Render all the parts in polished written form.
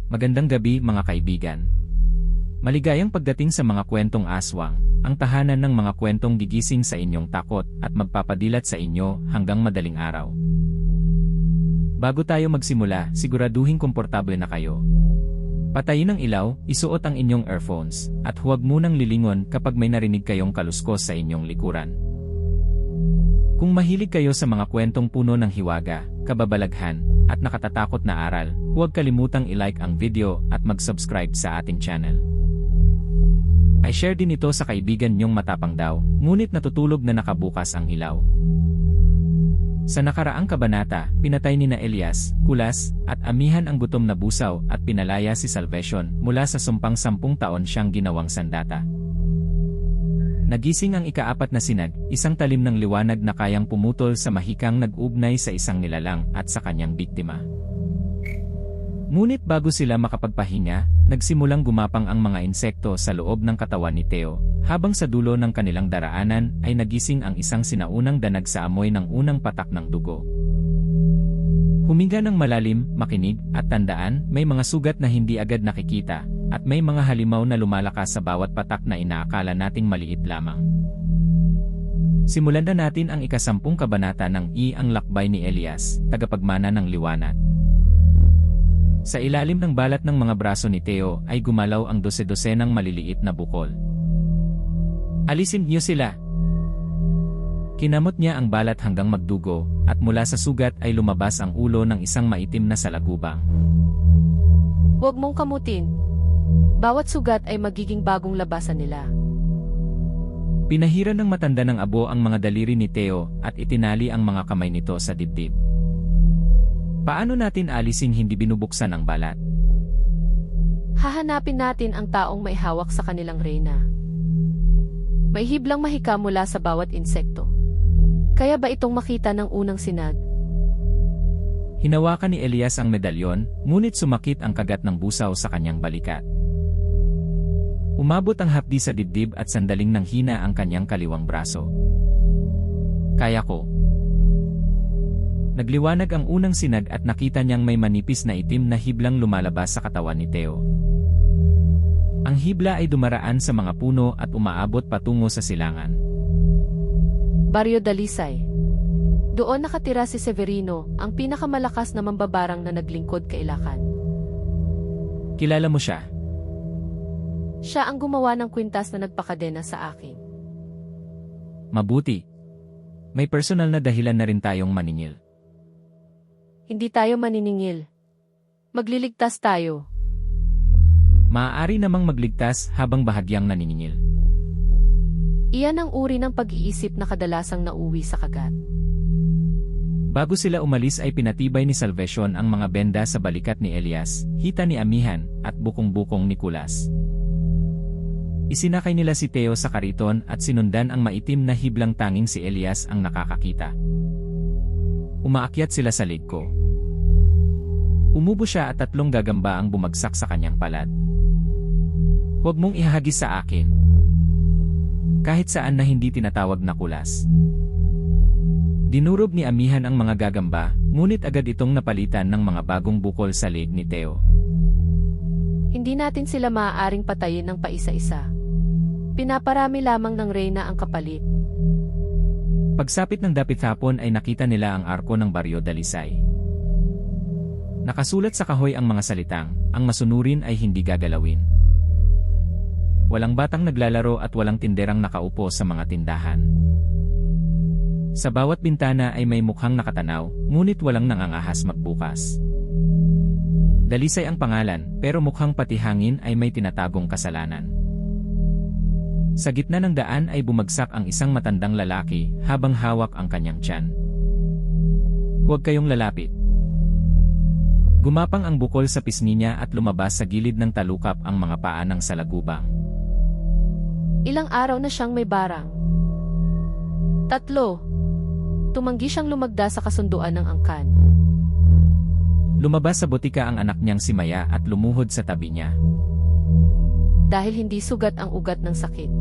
Magandang gabi mga kaibigan. Maligayang pagdating sa mga kwentong aswang, ang tahanan ng mga kwentong gigising sa inyong takot at magpapadilat sa inyo hanggang madaling araw. Bago tayo magsimula, siguraduhin komportable na kayo. Patayin ang ilaw, isuot ang inyong earphones, at huwag munang lilingon kapag may narinig kayong kaluskos sa inyong likuran. Kung mahilig kayo sa mga kwentong puno ng hiwaga, kababalaghan, at nakatatakot na aral, huwag kalimutang i-like ang video at mag-subscribe sa ating channel. I-share din ito sa kaibigan nyong matapang daw, ngunit natutulog na nakabukas ang ilaw. Sa nakaraang kabanata, pinatay ni Elias, Kulas, at Amihan ang gutom na busaw at pinalaya si Salvation mula sa sumpang 10 taon siyang ginawang sandata. Nagising ang ika-4 na sinag, isang talim ng liwanag na kayang pumutol sa mahikang nag-ugnay sa isang nilalang at sa kanyang biktima. Ngunit bago sila makapagpahinga, nagsimulang gumapang ang mga insekto sa loob ng katawan ni Theo, habang sa dulo ng kanilang daraanan ay nagising ang isang sinaunang danag sa amoy ng unang patak ng dugo. Huminga ng malalim, makinig, at tandaan, may mga sugat na hindi agad nakikita, at may mga halimaw na lumalakas sa bawat patak na inaakala nating maliit lamang. Simulan na natin ang ika-10 kabanata ng Ang Lakbay ni Elias, tagapagmana ng liwanag. Sa ilalim ng balat ng mga braso ni Theo ay gumalaw ang 12-dosenang maliliit na bukol. Alisin niyo sila! Kinamot niya ang balat hanggang magdugo, at mula sa sugat ay lumabas ang ulo ng isang maitim na salagubang. Huwag mong kamutin. Bawat sugat ay magiging bagong labasan nila. Pinahiran ng matanda ng abo ang mga daliri ni Theo at itinali ang mga kamay nito sa dibdib. Paano natin alisin hindi binubuksan ang balat? Hahanapin natin ang taong may hawak sa kanilang reyna. May hiblang mahika mula sa bawat insekto. Kaya ba itong makita ng unang sinag? Hinawakan ni Elias ang medalyon, ngunit sumakit ang kagat ng busaw sa kanyang balikat. Umabot ang hapdi sa dibdib at sandaling nanghina ang kanyang kaliwang braso. Kaya ko. Nagliwanag ang unang sinag at nakita niyang may manipis na itim na hiblang lumalabas sa katawan ni Theo. Ang hibla ay dumaraan sa mga puno at umaabot patungo sa silangan. Baryo Dalisay. Doon nakatira si Severino, ang pinakamalakas na mambabarang na naglingkod kay Lacan. Kilala mo siya? Siya ang gumawa ng kwintas na nagpakadena sa akin. Mabuti. May personal na dahilan na rin tayong maningil. Hindi tayo maniningil. Magliligtas tayo. Maaari namang magligtas habang bahagyang naniningil. Iyan ang uri ng pag-iisip na kadalasang nauwi sa kagat. Bago sila umalis ay pinatibay ni Salvation ang mga benda sa balikat ni Elias, hita ni Amihan, at bukong-bukong ni Kulas. Isinakay nila si Theo sa kariton at sinundan ang maitim na hiblang tanging si Elias ang nakakakita. Umaakyat sila sa liko. Umubo siya at 3 gagamba ang bumagsak sa kanyang palad. Huwag mong ihahagis sa akin. Kahit saan na hindi tinatawag na Kulas. Dinurob ni Amihan ang mga gagamba, ngunit agad itong napalitan ng mga bagong bukol sa leeg ni Theo. Hindi natin sila maaaring patayin ng paisa-isa. Pinaparami lamang ng reyna ang kapalit. Pagsapit ng dapit hapon ay nakita nila ang arko ng Baryo Dalisay. Nakasulat sa kahoy ang mga salitang, ang masunurin ay hindi gagalawin. Walang batang naglalaro at walang tinderang nakaupo sa mga tindahan. Sa bawat bintana ay may mukhang nakatanaw, ngunit walang nangangahas magbukas. Dalisay ang pangalan, pero mukhang pati hangin ay may tinatagong kasalanan. Sa gitna ng daan ay bumagsak ang isang matandang lalaki habang hawak ang kanyang tiyan. Huwag kayong lalapit. Gumapang ang bukol sa pisngi niya at lumabas sa gilid ng talukap ang mga paa ng salagubang. Ilang araw na siyang may barang. 3. Tumanggi siyang lumagda sa kasunduan ng angkan. Lumabas sa botika ang anak niyang si Maya at lumuhod sa tabi niya. Dahil hindi sugat ang ugat ng sakit.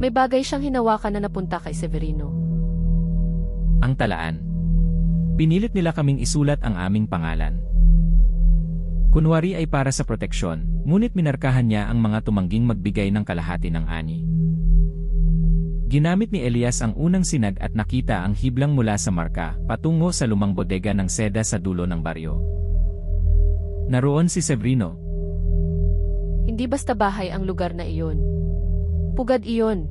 May bagay siyang hinawakan na napunta kay Severino. Ang talaan. Pinilit nila kaming isulat ang aming pangalan. Kunwari ay para sa proteksyon, ngunit minarkahan niya ang mga tumangging magbigay ng kalahati ng ani. Ginamit ni Elias ang unang sinag at nakita ang hiblang mula sa marka patungo sa lumang bodega ng seda sa dulo ng baryo. Naroon si Severino. Hindi basta bahay ang lugar na iyon. Pugad iyon.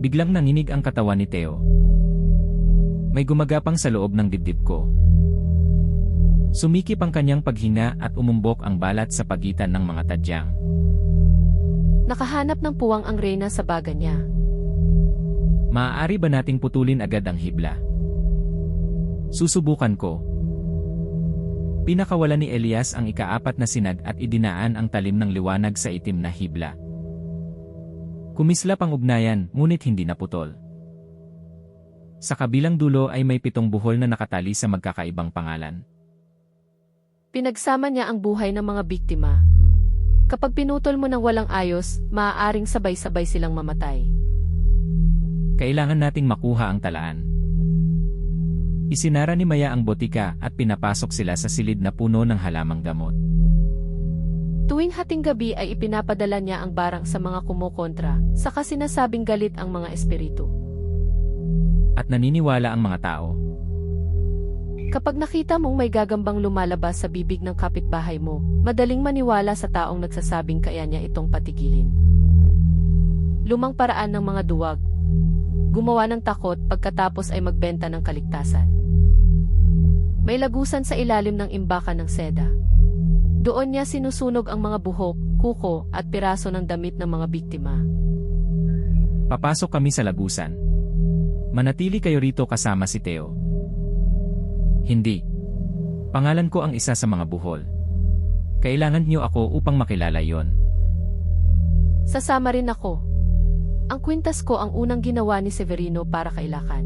Biglang nanginig ang katawan ni Theo. May gumagapang sa loob ng dibdib ko. Sumikip ang kanyang paghinga at umumbok ang balat sa pagitan ng mga tadyang. Nakahanap ng puwang ang reyna sa baga niya. Maaari ba nating putulin agad ang hibla? Susubukan ko. Pinakawala ni Elias ang ika-4 na sinag at idinaan ang talim ng liwanag sa itim na hibla. Kumislap ang ugnayan, ngunit hindi naputol. Sa kabilang dulo ay may 7 buhol na nakatali sa magkakaibang pangalan. Pinagsama niya ang buhay ng mga biktima. Kapag pinutol mo ng walang ayos, maaaring sabay-sabay silang mamatay. Kailangan nating makuha ang talaan. Isinara ni Maya ang botika at pinapasok sila sa silid na puno ng halamang gamot. Tuwing hating gabi ay ipinapadala niya ang barang sa mga kumukontra, saka sinasabing galit ang mga espiritu. At naniniwala ang mga tao. Kapag nakita mong may gagambang lumalabas sa bibig ng kapitbahay mo, madaling maniwala sa taong nagsasabing kaya niya itong patigilin. Lumang paraan ng mga duwag. Gumawa ng takot pagkatapos ay magbenta ng kaligtasan. May lagusan sa ilalim ng imbakan ng seda. Doon niya sinusunog ang mga buhok, kuko at piraso ng damit ng mga biktima. Papasok kami sa lagusan. Manatili kayo rito kasama si Theo. Hindi. Pangalan ko ang isa sa mga buhol. Kailangan niyo ako upang makilala yon. Sasama rin ako. Ang kwintas ko ang unang ginawa ni Severino para kailakan.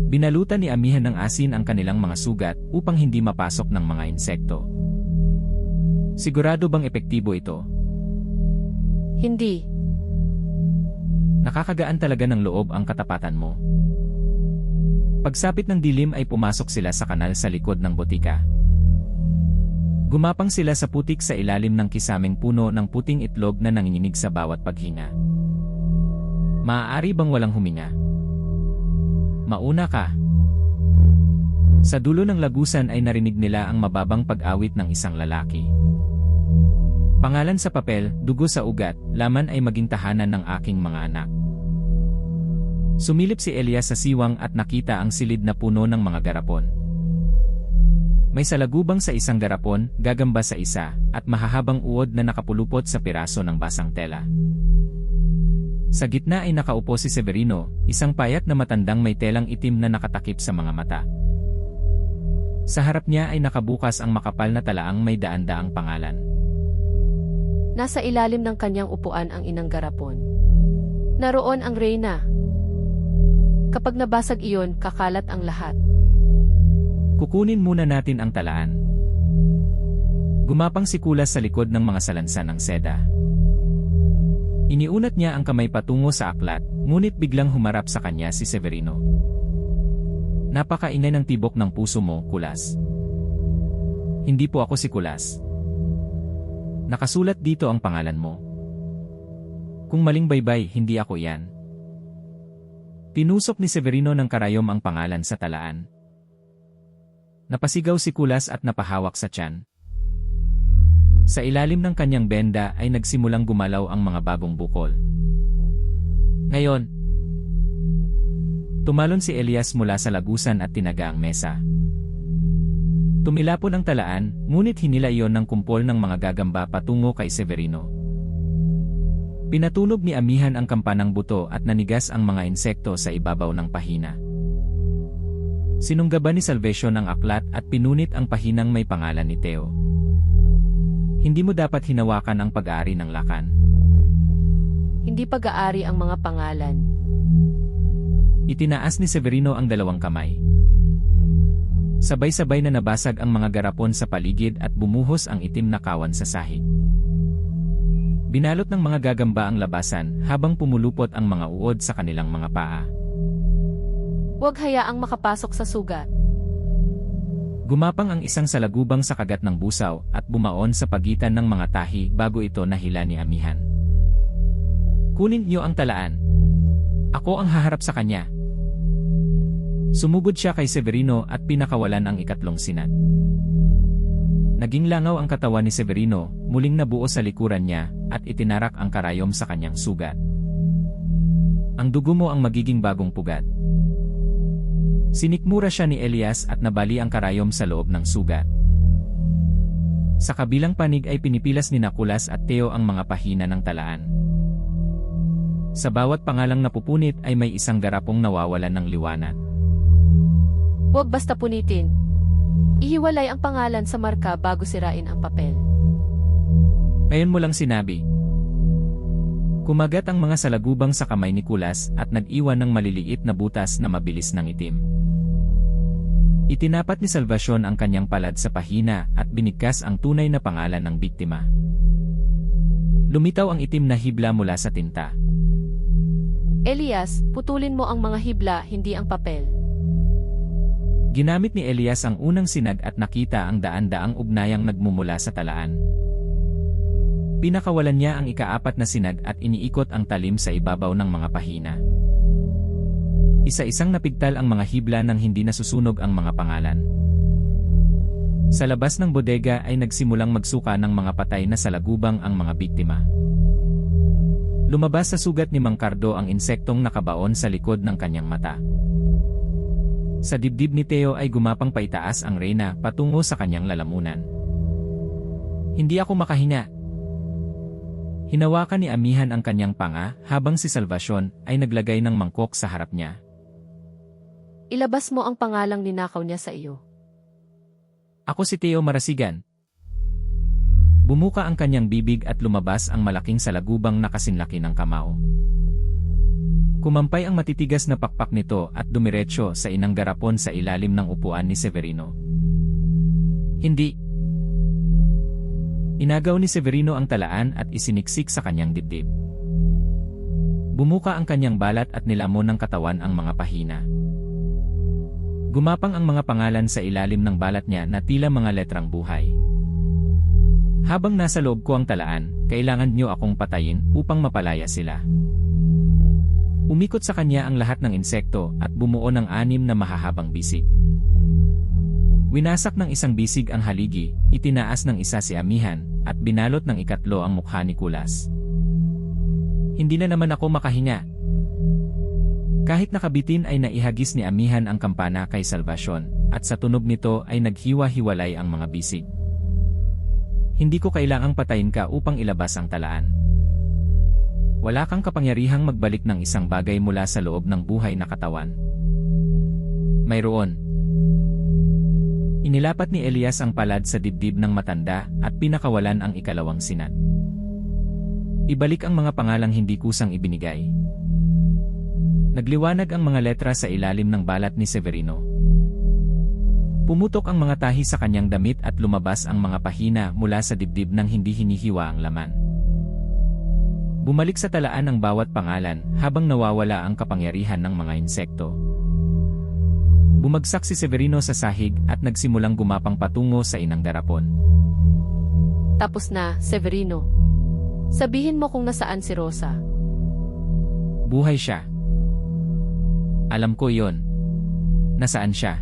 Binalutan ni amihan ng asin ang kanilang mga sugat upang hindi mapasok ng mga insekto. Sigurado bang epektibo ito? Hindi. Nakakagaan talaga ng loob ang katapatan mo. Pagsapit ng dilim ay pumasok sila sa kanal sa likod ng botika. Gumapang sila sa putik sa ilalim ng kisaming puno ng puting itlog na nanginginig sa bawat paghinga. Maaari bang walang huminga? Mauna ka. Sa dulo ng lagusan ay narinig nila ang mababang pag-awit ng isang lalaki. Pangalan sa papel, dugo sa ugat, laman ay maging tahanan ng aking mga anak. Sumilip si Elias sa siwang at nakita ang silid na puno ng mga garapon. May salagubang sa isang garapon, gagamba sa isa, at mahahabang uod na nakapulupot sa piraso ng basang tela. Sa gitna ay nakaupo si Severino, isang payat na matandang may telang itim na nakatakip sa mga mata. Sa harap niya ay nakabukas ang makapal na talaang may daan-daang pangalan. Nasa ilalim ng kanyang upuan ang inang garapon. Naroon ang reyna. Kapag nabasag iyon, kakalat ang lahat. Kukunin muna natin ang talaan. Gumapang si Kulas sa likod ng mga salansan ng seda. Iniunat niya ang kamay patungo sa aklat, ngunit biglang humarap sa kanya si Severino. Napakaingay ng tibok ng puso mo, Kulas. Hindi po ako si Kulas. Nakasulat dito ang pangalan mo. Kung maling baybay, hindi ako yan. Tinusok ni Severino ng karayom ang pangalan sa talaan. Napasigaw si Kulas at napahawak sa tiyan. Sa ilalim ng kanyang benda ay nagsimulang gumalaw ang mga bagong bukol. Ngayon, tumalon si Elias mula sa lagusan at tinaga ang mesa. Tumilapon ang talaan, ngunit hinila iyon ng kumpol ng mga gagamba patungo kay Severino. Pinatunog ni amihan ang kampanang buto at nanigas ang mga insekto sa ibabaw ng pahina. Sinunggaban ni Salvation ang aklat at pinunit ang pahinang may pangalan ni Theo. Hindi mo dapat hinawakan ang pag-aari ng lakan. Hindi pag-aari ang mga pangalan. Itinaas ni Severino ang 2 kamay. Sabay-sabay na nabasag ang mga garapon sa paligid at bumuhos ang itim na kawan sa sahig. Binalot ng mga gagamba ang labasan habang pumulupot ang mga uod sa kanilang mga paa. Huwag hayaang makapasok sa sugat. Gumapang ang isang salagubang sa kagat ng busaw at bumaon sa pagitan ng mga tahi bago ito nahila ni Amihan. Kunin niyo ang talaan. Ako ang haharap sa kanya. Sumugod siya kay Severino at pinakawalan ang ikatlong sinad. Naging langaw ang katawan ni Severino, muling nabuo sa likuran niya, at itinarak ang karayom sa kanyang sugat. Ang dugo mo ang magiging bagong pugat. Sinikmura siya ni Elias at nabali ang karayom sa loob ng sugat. Sa kabilang panig ay pinipilas ni Nakulas at Teo ang mga pahina ng talaan. Sa bawat pangalang napupunit ay may isang garapong nawawalan ng liwanag. Huwag basta punitin. Ihiwalay ang pangalan sa marka bago sirain ang papel. Ngayon mo lang sinabi. Kumagat ang mga salagubang sa kamay ni Kulas at nag-iwan ng maliliit na butas na mabilis ng itim. Itinapat ni Salvacion ang kanyang palad sa pahina at binigkas ang tunay na pangalan ng biktima. Lumitaw ang itim na hibla mula sa tinta. Elias, putulin mo ang mga hibla, hindi ang papel. Ginamit ni Elias ang unang sinag at nakita ang daan-daang ugnayang nagmumula sa talaan. Pinakawalan niya ang ika-4 na sinag at iniikot ang talim sa ibabaw ng mga pahina. Isa-isang napigtal ang mga hibla nang hindi nasusunog ang mga pangalan. Sa labas ng bodega ay nagsimulang magsuka ng mga patay na salagubang ang mga biktima. Lumabas sa sugat ni Mang Cardo ang insektong nakabaon sa likod ng kanyang mata. Sa dibdib ni Teo ay gumapang paitaas ang reyna patungo sa kanyang lalamunan. Hindi ako makahinga. Hinawakan ni Amihan ang kanyang panga habang si Salvacion ay naglagay ng mangkok sa harap niya. Ilabas mo ang pangalang ninakaw niya sa iyo. Ako si Teo Marasigan. Bumuka ang kanyang bibig at lumabas ang malaking salagubang na kasinlaki ng kamao. Kumampay ang matitigas na pakpak nito at dumiretso sa inang garapon sa ilalim ng upuan ni Severino. Hindi. Inagaw ni Severino ang talaan at isiniksik sa kanyang dibdib. Bumuka ang kanyang balat at nilamon ng katawan ang mga pahina. Gumapang ang mga pangalan sa ilalim ng balat niya na tila mga letrang buhay. Habang nasa loob ko ang talaan, kailangan niyo akong patayin upang mapalaya sila. Umikot sa kanya ang lahat ng insekto at bumuo ng 6 na mahahabang bisig. Winasak ng isang bisig ang haligi, itinaas ng isa si Amihan, at binalot ng ikatlo ang mukha ni Kulas. Hindi na naman ako makahinga. Kahit nakabitin ay naihagis ni Amihan ang kampana kay Salvacion, at sa tunog nito ay naghiwa-hiwalay ang mga bisig. Hindi ko kailangang patayin ka upang ilabas ang talaan. Wala kang kapangyarihang magbalik ng isang bagay mula sa loob ng buhay na katawan. Mayroon. Inilapat ni Elias ang palad sa dibdib ng matanda at pinakawalan ang ikalawang sinad. Ibalik ang mga pangalang hindi kusang ibinigay. Nagliwanag ang mga letra sa ilalim ng balat ni Severino. Pumutok ang mga tahi sa kanyang damit at lumabas ang mga pahina mula sa dibdib nang hindi hinihiwa ang laman. Bumalik sa talaan ang bawat pangalan habang nawawala ang kapangyarihan ng mga insekto. Bumagsak si Severino sa sahig at nagsimulang gumapang patungo sa inang darapon. Tapos na, Severino. Sabihin mo kung nasaan si Rosa. Buhay siya. Alam ko yon. Nasaan siya?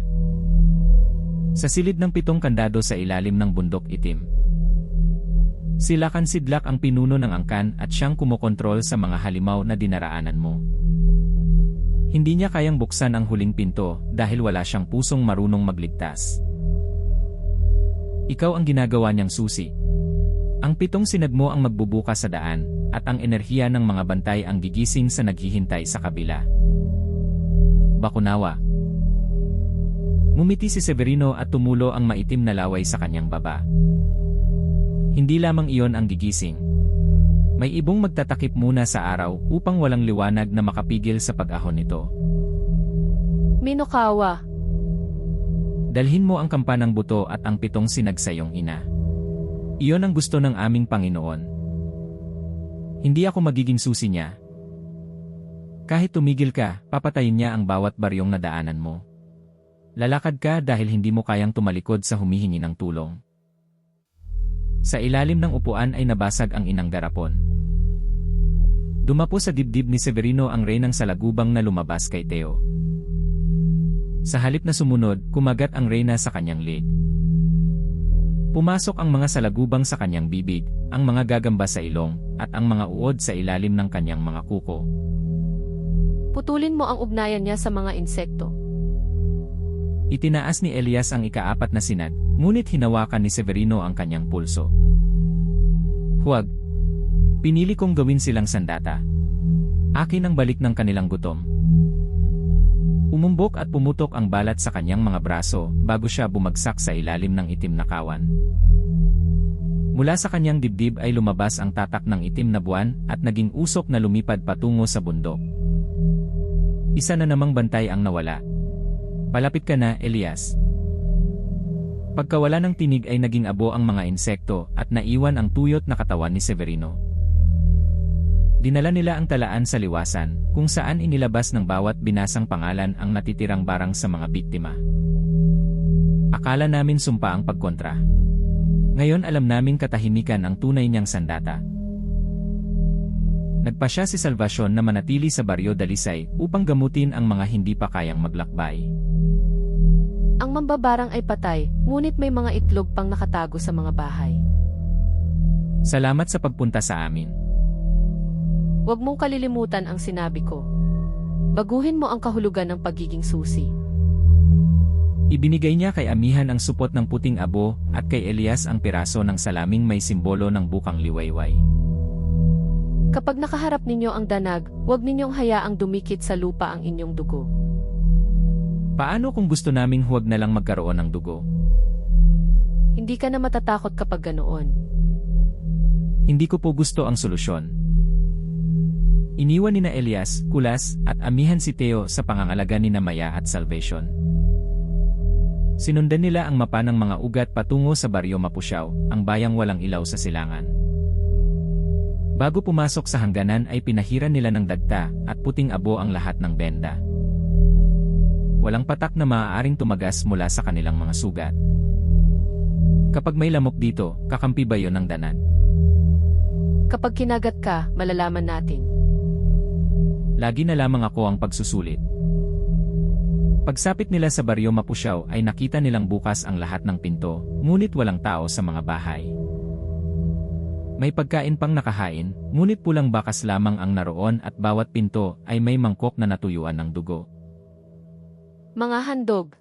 Sa silid ng 7 kandado sa ilalim ng bundok itim. Silakan Sidlak ang pinuno ng angkan at siyang kumokontrol sa mga halimaw na dinaraanan mo. Hindi niya kayang buksan ang huling pinto dahil wala siyang pusong marunong magligtas. Ikaw ang ginagawa niyang susi. Ang 7 sinag mo ang magbubukas sa daan at ang enerhiya ng mga bantay ang gigising sa naghihintay sa kabila. Bakunawa. Ngumiti si Severino at tumulo ang maitim na laway sa kanyang baba. Hindi lamang iyon ang gigising. May ibong magtatakip muna sa araw upang walang liwanag na makapigil sa pag-ahon nito. Minokawa. Dalhin mo ang kampanang buto at ang 7 sinag sa iyong ina. Iyon ang gusto ng aming Panginoon. Hindi ako magiging susi niya. Kahit tumigil ka, papatayin niya ang bawat baryong nadaanan mo. Lalakad ka dahil hindi mo kayang tumalikod sa humihingi ng tulong. Sa ilalim ng upuan ay nabasag ang inang garapon. Dumapo sa dibdib ni Severino ang reynang salagubang na lumabas kay Theo. Sa halip na sumunod, kumagat ang reyna sa kanyang leg. Pumasok ang mga salagubang sa kanyang bibig, ang mga gagamba sa ilong, at ang mga uod sa ilalim ng kanyang mga kuko. Putulin mo ang ugnayan niya sa mga insekto. Itinaas ni Elias ang ikaapat na sinag, ngunit hinawakan ni Severino ang kanyang pulso. Huwag. Pinili kong gawin silang sandata. Akin ang balik ng kanilang gutom. Umumbok at pumutok ang balat sa kanyang mga braso bago siya bumagsak sa ilalim ng itim na kawan. Mula sa kanyang dibdib ay lumabas ang tatak ng itim na buwan at naging usok na lumipad patungo sa bundok. Isa na namang bantay ang nawala. Palapit ka na, Elias. Pagkawala ng tinig ay naging abo ang mga insekto at naiwan ang tuyot na katawan ni Severino. Dinala nila ang talaan sa liwasan, kung saan inilabas ng bawat binasang pangalan ang natitirang barang sa mga biktima. Akala namin sumpa ang pagkontra. Ngayon alam naming katahimikan ang tunay niyang sandata. Nagpasya si Salvacion na manatili sa Baryo Dalisay upang gamutin ang mga hindi pa kayang maglakbay. Ang mambabarang ay patay, ngunit may mga itlog pang nakatago sa mga bahay. Salamat sa pagpunta sa amin. Huwag mong kalilimutan ang sinabi ko. Baguhin mo ang kahulugan ng pagiging susi. Ibinigay niya kay Amihan ang supot ng puting abo at kay Elias ang piraso ng salaming may simbolo ng bukang liwayway. Kapag nakaharap ninyo ang danag, huwag ninyong hayaang dumikit sa lupa ang inyong dugo. Paano kung gusto naming huwag na lang magkaroon ng dugo? Hindi ka na matatakot kapag ganoon. Hindi ko po gusto ang solusyon. Iniwan ni na Elias, Kulas, at Amihan si Theo sa pangangalaga ni na Maya at Salvation. Sinundan nila ang mapa ng mga ugat patungo sa Baryo Mapusiaw, ang bayang walang ilaw sa silangan. Bago pumasok sa hangganan ay pinahiran nila ng dagta at puting abo ang lahat ng benda. Walang patak na maaaring tumagas mula sa kanilang mga sugat. Kapag may lamok dito, kakampi ba yon ng danad? Kapag kinagat ka, malalaman natin. Lagi na lamang ako ang pagsusulit. Pagsapit nila sa Baryo Mapusiaw ay nakita nilang bukas ang lahat ng pinto, ngunit walang tao sa mga bahay. May pagkain pang nakahain, ngunit pulang bakas lamang ang naroon at bawat pinto ay may mangkok na natuyuan ng dugo. Mga handog.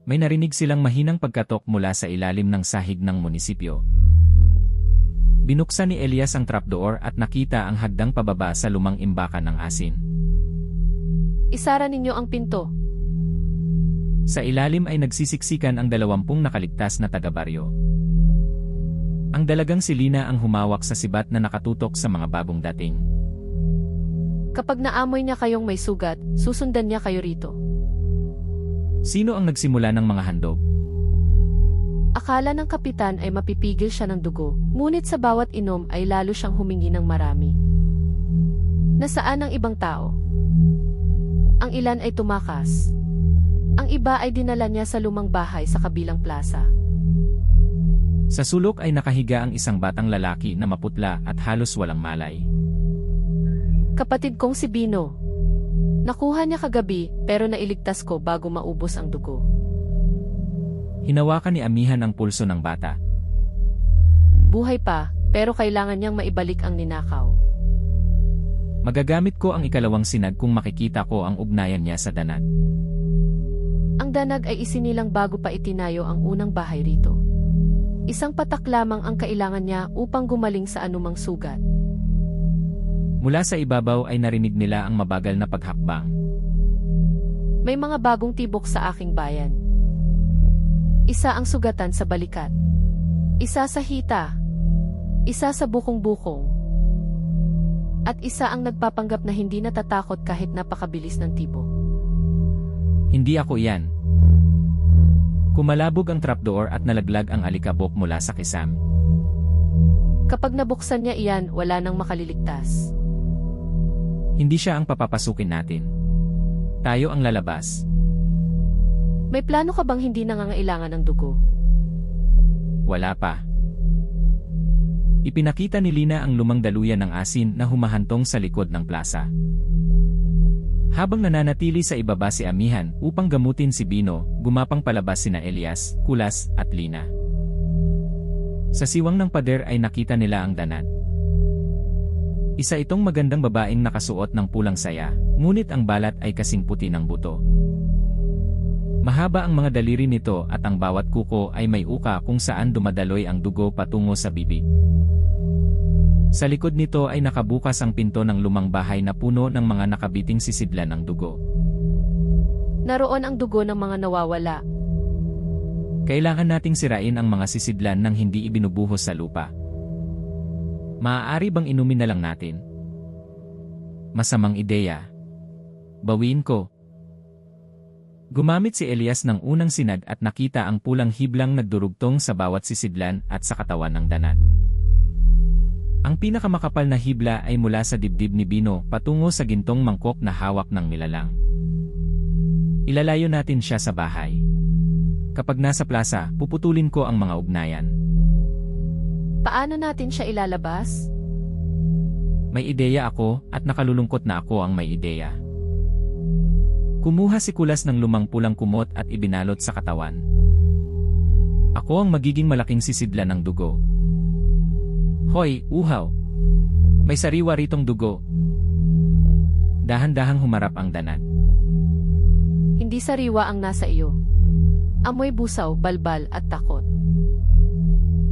May narinig silang mahinang pagkatok mula sa ilalim ng sahig ng munisipyo. Binuksan ni Elias ang trapdoor at nakita ang hagdang pababa sa lumang imbakan ng asin. Isara ninyo ang pinto. Sa ilalim ay nagsisiksikan ang 20 nakaligtas na taga-baryo. Ang dalagang si Lina ang humawak sa sibat na nakatutok sa mga bagong dating. Kapag naamoy niya kayong may sugat, susundan niya kayo rito. Sino ang nagsimula ng mga handog? Akala ng kapitan ay mapipigil siya ng dugo, ngunit sa bawat inom ay lalo siyang humingi ng marami. Nasaan ang ibang tao? Ang ilan ay tumakas. Ang iba ay dinala niya sa lumang bahay sa kabilang plaza. Sa sulok ay nakahiga ang isang batang lalaki na maputla at halos walang malay. Kapatid kong si Bino. Nakuha niya kagabi pero nailigtas ko bago maubos ang dugo. Hinawakan ni Amihan ang pulso ng bata. Buhay pa, pero kailangan niyang maibalik ang ninakaw. Magagamit ko ang ikalawang sinag kung makikita ko ang ugnayan niya sa danag. Ang danag ay isinilang bago pa itinayo ang unang bahay rito. Isang patak lamang ang kailangan niya upang gumaling sa anumang sugat. Mula sa ibabaw ay narinig nila ang mabagal na paghakbang. May mga bagong tibok sa aking bayan. Isa ang sugatan sa balikat. Isa sa hita. Isa sa bukong-bukong. At isa ang nagpapanggap na hindi natatakot kahit napakabilis ng tibok. Hindi ako iyan. Kumalabog ang trapdoor at nalaglag ang alikabok mula sa kisam. Kapag nabuksan niya iyan, wala nang makaliligtas. Hindi siya ang papapasukin natin. Tayo ang lalabas. May plano ka bang hindi nangangailangan ng dugo? Wala pa. Ipinakita ni Lina ang lumang daluyan ng asin na humahantong sa likod ng plaza. Habang nananatili sa ibaba si Amihan upang gamutin si Bino, gumapang palabas sina Elias, Kulas, at Lina. Sa siwang ng pader ay nakita nila ang danad. Isa itong magandang babaeng nakasuot ng pulang saya, ngunit ang balat ay kasing puti ng buto. Mahaba ang mga daliri nito at ang bawat kuko ay may uka kung saan dumadaloy ang dugo patungo sa bibig. Sa likod nito ay nakabukas ang pinto ng lumang bahay na puno ng mga nakabiting sisidlan ng dugo. Naroon ang dugo ng mga nawawala. Kailangan nating sirain ang mga sisidlan nang hindi ibinubuhos sa lupa. Maaari bang inumin na lang natin? Masamang ideya. Bawiin ko. Gumamit si Elias ng unang sinag at nakita ang pulang hiblang nagdurugtong sa bawat sisidlan at sa katawan ng danad. Ang pinakamakapal na hibla ay mula sa dibdib ni Bino patungo sa gintong mangkok na hawak ng nilalang. Ilalayo natin siya sa bahay. Kapag nasa plaza, puputulin ko ang mga ugnayan. Paano natin siya ilalabas? May ideya ako at nakalulungkot na ako ang may ideya. Kumuha si Kulas ng lumang pulang kumot at ibinalot sa katawan. Ako ang magiging malaking sisidlan ng dugo. Hoy, uhaw! May sariwa ritong dugo. Dahan-dahang humarap ang danad. Hindi sariwa ang nasa iyo. Amoy busaw, balbal at takot.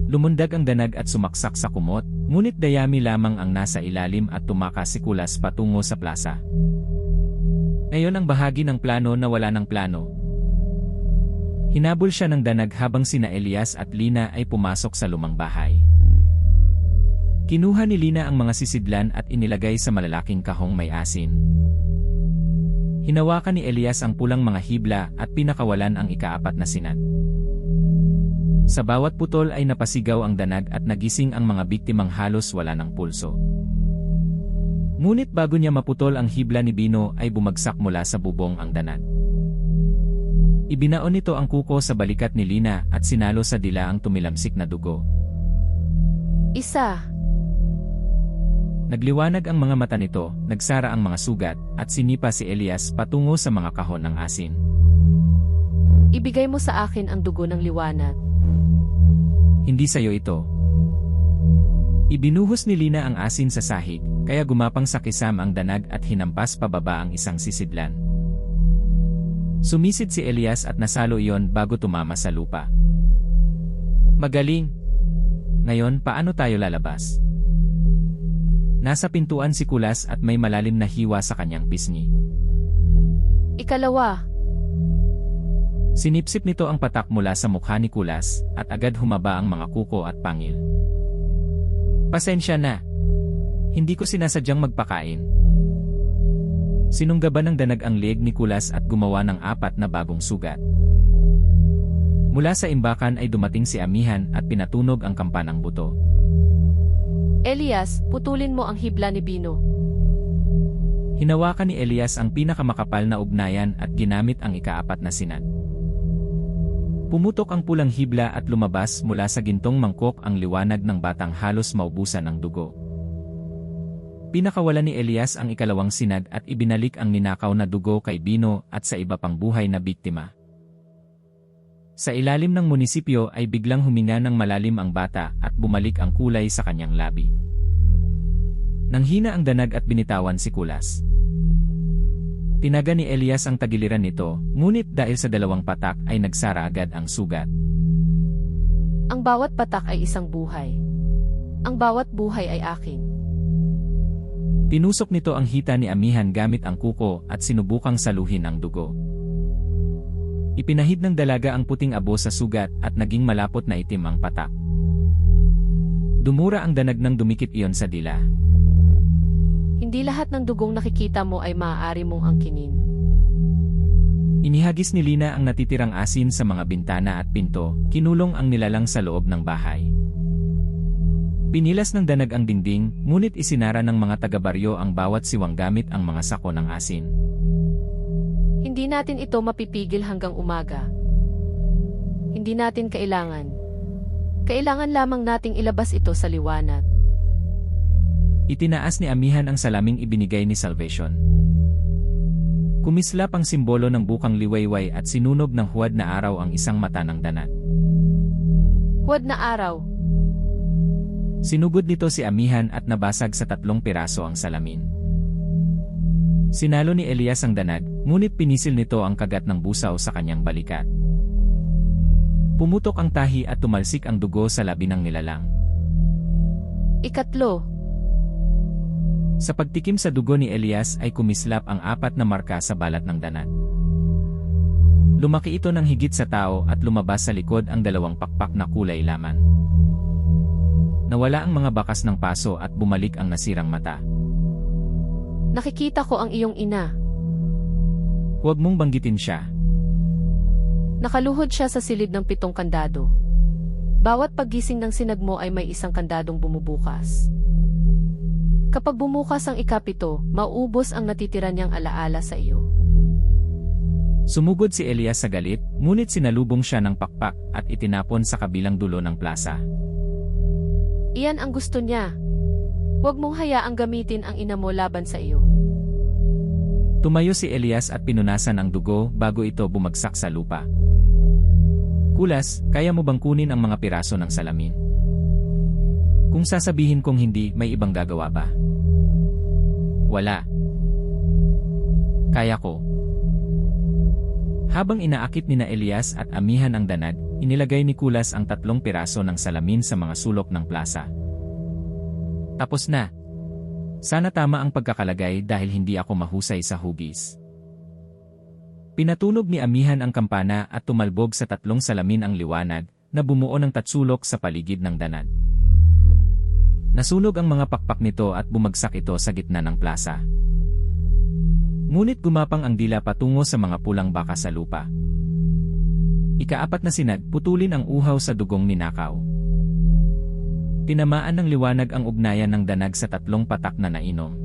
Lumundag ang danag at sumaksak sa kumot, ngunit dayami lamang ang nasa ilalim at tumakas si Kulas patungo sa plaza. Ngayon ang bahagi ng plano na wala ng plano. Hinabol siya ng danag habang sina Elias at Lina ay pumasok sa lumang bahay. Kinuha ni Lina ang mga sisidlan at inilagay sa malalaking kahong may asin. Hinawakan ni Elias ang pulang mga hibla at pinakawalan ang ikaapat na sinag. Sa bawat putol ay napasigaw ang danag at nagising ang mga biktimang halos wala ng pulso. Ngunit bago niya maputol ang hibla ni Bino ay bumagsak mula sa bubong ang danag. Ibinaon nito ang kuko sa balikat ni Lina at sinalo sa dila ang tumilamsik na dugo. Isa. Nagliwanag ang mga mata nito, nagsara ang mga sugat, at sinipa si Elias patungo sa mga kahon ng asin. Ibigay mo sa akin ang dugo ng liwanag. Hindi sa'yo ito. Ibinuhos ni Lina ang asin sa sahig, kaya gumapang sa kisam ang danag at hinampas pababa ang isang sisidlan. Sumisid si Elias at nasalo iyon bago tumama sa lupa. Magaling! Ngayon, paano tayo lalabas? Nasa pintuan si Kulas at may malalim na hiwa sa kanyang pisngi. Ikalawa. Sinipsip nito ang patak mula sa mukha ni Kulas at agad humaba ang mga kuko at pangil. Pasensya na. Hindi ko sinasadyang magpakain. Sinunggaban ng danag ang leeg ni Kulas at gumawa ng 4 na bagong sugat. Mula sa imbakan ay dumating si Amihan at pinatunog ang kampanang buto. Elias, putulin mo ang hibla ni Bino. Hinawakan ni Elias ang pinakamakapal na ugnayan at ginamit ang ikaapat na sinag. Pumutok ang pulang hibla at lumabas mula sa gintong mangkok ang liwanag ng batang halos maubusan ng dugo. Pinakawalan ni Elias ang ikalawang sinag at ibinalik ang ninakaw na dugo kay Bino at sa iba pang buhay na biktima. Sa ilalim ng munisipyo ay biglang huminga ng malalim ang bata at bumalik ang kulay sa kanyang labi. Nanghina ang danag at binitawan si Kulas. Tinaga ni Elias ang tagiliran nito, ngunit dahil sa 2 patak ay nagsara agad ang sugat. Ang bawat patak ay isang buhay. Ang bawat buhay ay akin. Tinusok nito ang hita ni Amihan gamit ang kuko at sinubukang saluhin ang dugo. Ipinahid ng dalaga ang puting abo sa sugat at naging malapot na itim ang patak. Dumura ang danag nang dumikit iyon sa dila. Hindi lahat ng dugong nakikita mo ay maaari mong angkinin. Inihagis ni Lina ang natitirang asin sa mga bintana at pinto, kinulong ang nilalang sa loob ng bahay. Pinilas ng danag ang dingding, ngunit isinara ng mga taga-baryo ang bawat siwang gamit ang mga sako ng asin. Hindi natin ito mapipigil hanggang umaga. Hindi natin kailangan. Kailangan lamang nating ilabas ito sa liwanag. Itinaas ni Amihan ang salaming ibinigay ni Salvation. Kumislap ang simbolo ng bukang liwayway at sinunog ng huwad na araw ang isang mata ng Danat. Huwad na araw. Sinugod nito si Amihan at nabasag sa 3 piraso ang salamin. Sinalo ni Elias ang Danat, ngunit pinisil nito ang kagat ng busaw sa kanyang balikat. Pumutok ang tahi at tumalsik ang dugo sa labi ng nilalang. Ikatlo. Sa pagtikim sa dugo ni Elias ay kumislap ang 4 na marka sa balat ng Danat. Lumaki ito ng higit sa tao at lumabas sa likod ang 2 pakpak na kulay laman. Nawala ang mga bakas ng paso at bumalik ang nasirang mata. Nakikita ko ang iyong ina. Huwag mong banggitin siya. Nakaluhod siya sa silid ng 7 kandado. Bawat paggising ng sinag mo ay may isang kandadong bumubukas. Kapag bumukas ang ika-7, mauubos ang natitira niyang alaala sa iyo. Sumugod si Elias sa galit, ngunit sinalubong siya ng pakpak at itinapon sa kabilang dulo ng plaza. Iyan ang gusto niya. Huwag mong hayaang gamitin ang ina mo laban sa iyo. Tumayo si Elias at pinunasan ang dugo bago ito bumagsak sa lupa. Kulas, kaya mo bang kunin ang mga piraso ng salamin? Kung sasabihin kong hindi, may ibang gagawa ba? Wala. Kaya ko. Habang inaakit ni na Elias at Amihan ang Danat, inilagay ni Kulas ang 3 piraso ng salamin sa mga sulok ng plaza. Tapos na. Sana tama ang pagkakalagay dahil hindi ako mahusay sa hugis. Pinatunog ni Amihan ang kampana at tumalbog sa 3 salamin ang liwanag na bumuo ng tatsulok sa paligid ng Danat. Nasunog ang mga pakpak nito at bumagsak ito sa gitna ng plaza. Ngunit gumapang ang dila patungo sa mga pulang baka sa lupa. Ika-4 na sinag, putulin ang uhaw sa dugong ninakaw. Tinamaan ng liwanag ang ugnayan ng danag sa 3 patak na nainom.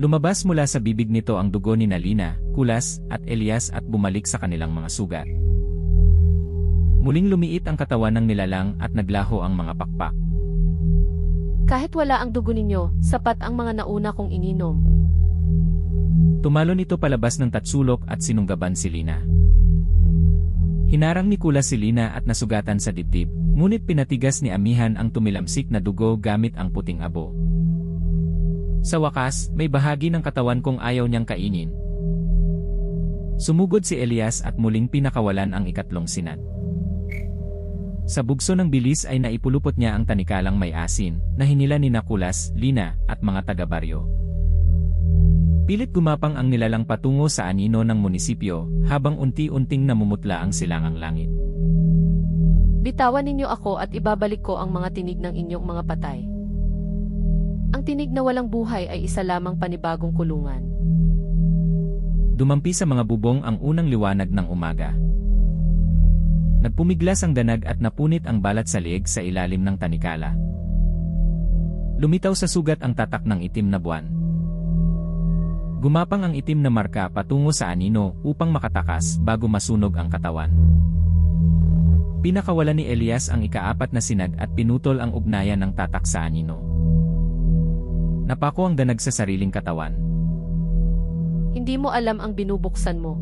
Lumabas mula sa bibig nito ang dugo ni Nalina, Kulas, at Elias at bumalik sa kanilang mga sugat. Muling lumiit ang katawan ng nilalang at naglaho ang mga pakpak. Kahit wala ang dugo ninyo, sapat ang mga nauna kong ininom. Tumalon ito palabas ng tatsulok at sinunggaban si Lina. Hinarang ni Kulas si Lina at nasugatan sa dibdib, ngunit pinatigas ni Amihan ang tumilamsik na dugo gamit ang puting abo. Sa wakas, may bahagi ng katawan kong ayaw niyang kainin. Sumugod si Elias at muling pinakawalan ang 3 sinad. Sa bugso ng bilis ay naipulupot niya ang tanikalang may asin, na hinila ni Kulas, Lina, at mga taga-baryo. Pilit gumapang ang nilalang patungo sa anino ng munisipyo, habang unti-unting namumutla ang silangang langit. Bitawan ninyo ako at ibabalik ko ang mga tinig ng inyong mga patay. Ang tinig na walang buhay ay isa lamang panibagong kulungan. Dumampi sa mga bubong ang unang liwanag ng umaga. Nagpumiglas ang danag at napunit ang balat sa leeg sa ilalim ng tanikala. Lumitaw sa sugat ang tatak ng itim na buwan. Gumapang ang itim na marka patungo sa anino upang makatakas bago masunog ang katawan. Pinakawalan ni Elias ang ika-4 na sinag at pinutol ang ugnayan ng tatak sa anino. Napako ang danag sa sariling katawan. Hindi mo alam ang binubuksan mo.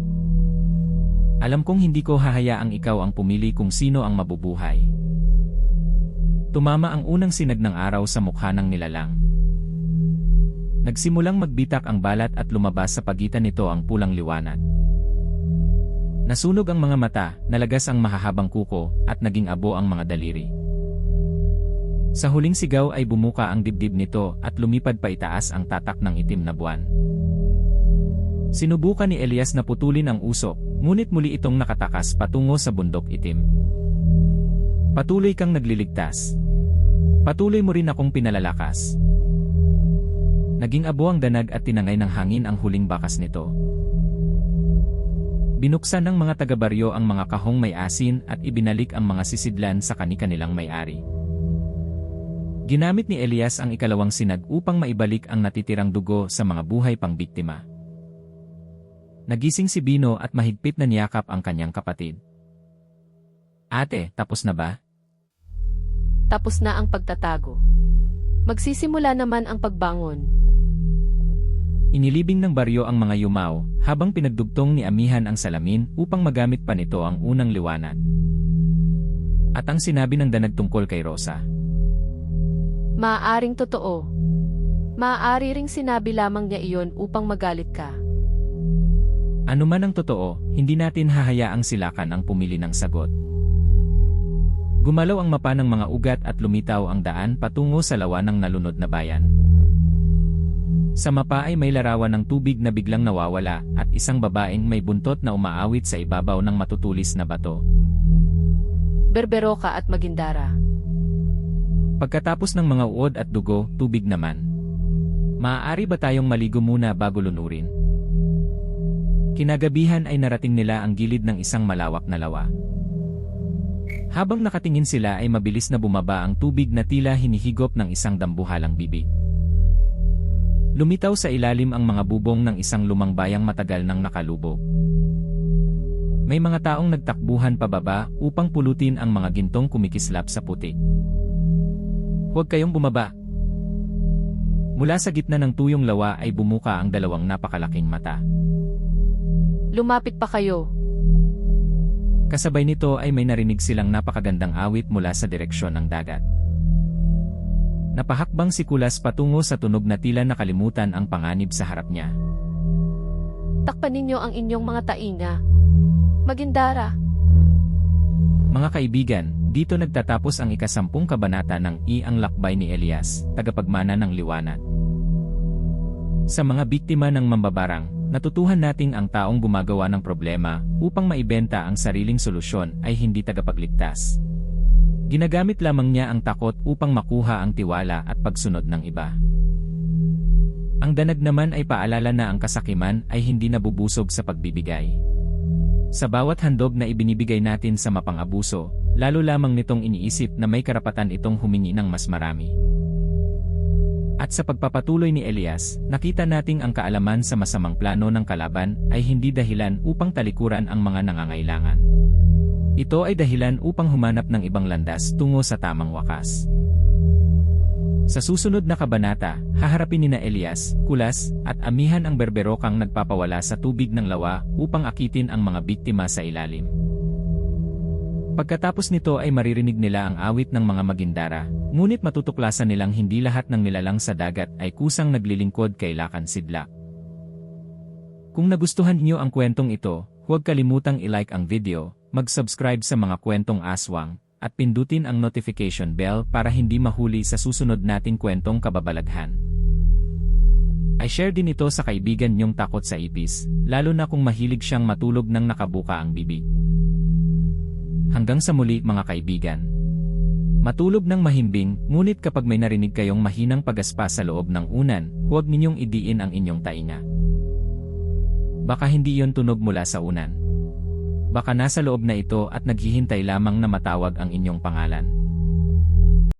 Alam kong hindi ko hahayaang ikaw ang pumili kung sino ang mabubuhay. Tumama ang unang sinag ng araw sa mukha ng nilalang. Nagsimulang magbitak ang balat at lumabas sa pagitan nito ang pulang liwanag. Nasunog ang mga mata, nalagas ang mahahabang kuko, at naging abo ang mga daliri. Sa huling sigaw ay bumuka ang dibdib nito at lumipad pa itaas ang tatak ng itim na buwan. Sinubukan ni Elias na putulin ang usok, ngunit muli itong nakatakas patungo sa bundok itim. Patuloy kang nagliligtas. Patuloy mo rin akong pinalalakas. Naging abo ang danag at tinangay ng hangin ang huling bakas nito. Binuksan ng mga taga-baryo ang mga kahong may asin at ibinalik ang mga sisidlan sa kani-kanilang may-ari. Ginamit ni Elias ang 2 sinag upang maibalik ang natitirang dugo sa mga buhay pang biktima. Nagising si Bino at mahigpit na niyakap ang kanyang kapatid. Ate, tapos na ba? Tapos na ang pagtatago. Magsisimula naman ang pagbangon. Inilibing ng baryo ang mga yumao, habang pinagdugtong ni Amihan ang salamin upang magamit pa nito ang unang liwanag. At ang sinabi ng danag tungkol kay Rosa. Maaaring totoo. Maaari ring sinabi lamang niya iyon upang magalit ka. Ano man ang totoo, hindi natin hahayaang silakan ang pumili ng sagot. Gumalaw ang mapa ng mga ugat at lumitaw ang daan patungo sa lawa ng nalunod na bayan. Sa mapa ay may larawan ng tubig na biglang nawawala at isang babaeng may buntot na umaawit sa ibabaw ng matutulis na bato. Berberoka at Magindara. Pagkatapos ng mga uod at dugo, tubig naman. Maaari ba tayong maligo muna bago lunurin? Kinagabihan ay narating nila ang gilid ng isang malawak na lawa. Habang nakatingin sila ay mabilis na bumaba ang tubig na tila hinihigop ng isang dambuhalang bibig. Lumitaw sa ilalim ang mga bubong ng isang lumang bayang matagal nang nakalubog. May mga taong nagtakbuhan pababa upang pulutin ang mga gintong kumikislap sa putik. Huwag kayong bumaba. Mula sa gitna ng tuyong lawa ay bumuka ang dalawang napakalaking mata. Lumapit pa kayo. Kasabay nito ay may narinig silang napakagandang awit mula sa direksyon ng dagat. Napahakbang si Kulas patungo sa tunog na tila nakalimutan ang panganib sa harap niya. Takpan ninyo ang inyong mga tainga. Magindara. Mga kaibigan, dito nagtatapos ang ika-10 kabanata ng Ang Lakbay ni Elias, tagapagmana ng liwanag. Sa mga biktima ng mambabarang, natutuhan nating ang taong gumagawa ng problema upang maibenta ang sariling solusyon ay hindi tagapagligtas. Ginagamit lamang niya ang takot upang makuha ang tiwala at pagsunod ng iba. Ang danag naman ay paalala na ang kasakiman ay hindi nabubusog sa pagbibigay. Sa bawat handog na ibinibigay natin sa mapang-abuso, lalo lamang nitong iniisip na may karapatan itong humingi ng mas marami. At sa pagpapatuloy ni Elias, nakita nating ang kaalaman sa masamang plano ng kalaban ay hindi dahilan upang talikuran ang mga nangangailangan. Ito ay dahilan upang humanap ng ibang landas tungo sa tamang wakas. Sa susunod na kabanata, haharapin nina Elias, Kulas, at Amihan ang berberokang nagpapawala sa tubig ng lawa upang akitin ang mga biktima sa ilalim. Pagkatapos nito ay maririnig nila ang awit ng mga Magindara, ngunit matutuklasan nilang hindi lahat ng nilalang sa dagat ay kusang naglilingkod kay Lakan Sidlak. Kung nagustuhan niyo ang kwentong ito, huwag kalimutang i-like ang video, mag-subscribe sa mga kwentong aswang, at pindutin ang notification bell para hindi mahuli sa susunod nating kwentong kababalaghan. I-share din ito sa kaibigan niyong takot sa ipis, lalo na kung mahilig siyang matulog nang nakabuka ang bibig. Hanggang sa muli mga kaibigan. Matulog ng mahimbing, ngunit kapag may narinig kayong mahinang pagaspa sa loob ng unan, huwag ninyong idiin ang inyong tainga. Baka hindi iyon tunog mula sa unan. Baka nasa loob na ito at naghihintay lamang na matawag ang inyong pangalan.